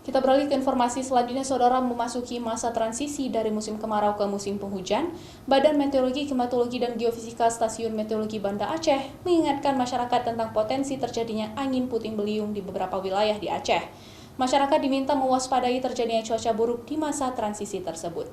Kita beralih ke informasi selanjutnya, Saudara. Memasuki masa transisi dari musim kemarau ke musim penghujan, Badan Meteorologi, Klimatologi, dan Geofisika Stasiun Meteorologi Banda Aceh mengingatkan masyarakat tentang potensi terjadinya angin puting beliung di beberapa wilayah di Aceh. Masyarakat diminta mewaspadai terjadinya cuaca buruk di masa transisi tersebut.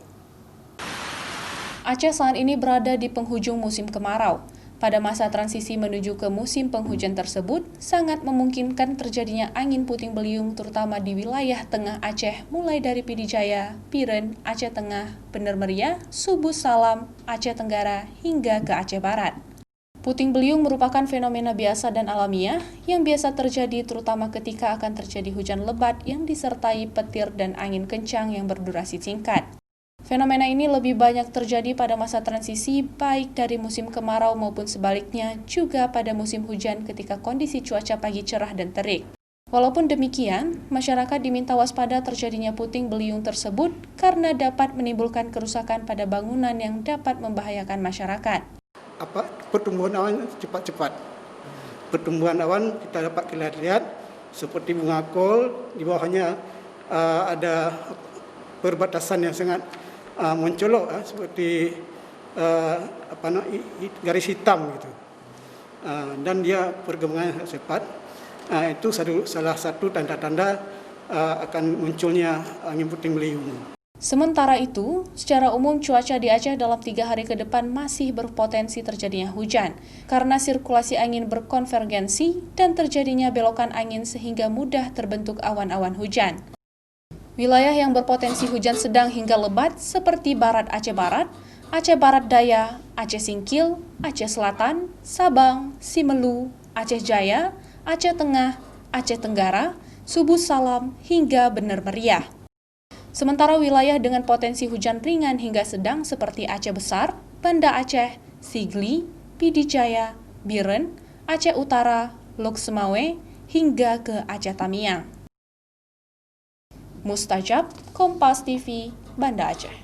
Aceh saat ini berada di penghujung musim kemarau. Pada masa transisi menuju ke musim penghujan tersebut, sangat memungkinkan terjadinya angin puting beliung terutama di wilayah tengah Aceh, mulai dari Pidi Jaya, Biren, Aceh Tengah, Bener Meriah, Subuh Salam, Aceh Tenggara, hingga ke Aceh Barat. Puting beliung merupakan fenomena biasa dan alamiah yang biasa terjadi terutama ketika akan terjadi hujan lebat yang disertai petir dan angin kencang yang berdurasi singkat. Fenomena ini lebih banyak terjadi pada masa transisi, baik dari musim kemarau maupun sebaliknya, juga pada musim hujan ketika kondisi cuaca pagi cerah dan terik. Walaupun demikian, masyarakat diminta waspada terjadinya puting beliung tersebut karena dapat menimbulkan kerusakan pada bangunan yang dapat membahayakan masyarakat. Pertumbuhan awan cepat-cepat. Pertumbuhan awan kita dapat lihat seperti bunga kol, di bawahnya ada perbatasan yang sangat mencolok seperti garis hitam gitu, dan dia perkembangan cepat. Itu salah satu tanda-tanda akan munculnya angin puting beliung. Sementara itu, secara umum cuaca di Aceh dalam 3 hari ke depan masih berpotensi terjadinya hujan karena sirkulasi angin berkonvergensi dan terjadinya belokan angin sehingga mudah terbentuk awan-awan hujan. Wilayah yang berpotensi hujan sedang hingga lebat seperti Barat Aceh Barat, Aceh Barat Daya, Aceh Singkil, Aceh Selatan, Sabang, Simelu, Aceh Jaya, Aceh Tengah, Aceh Tenggara, Subuh Salam, hingga Bener Meriah. Sementara wilayah dengan potensi hujan ringan hingga sedang seperti Aceh Besar, Banda Aceh, Sigli, Pidi Jaya, Biren, Aceh Utara, Lok Semawe, hingga ke Aceh Tamiang. Mustajab, Kompas TV, Banda Aceh.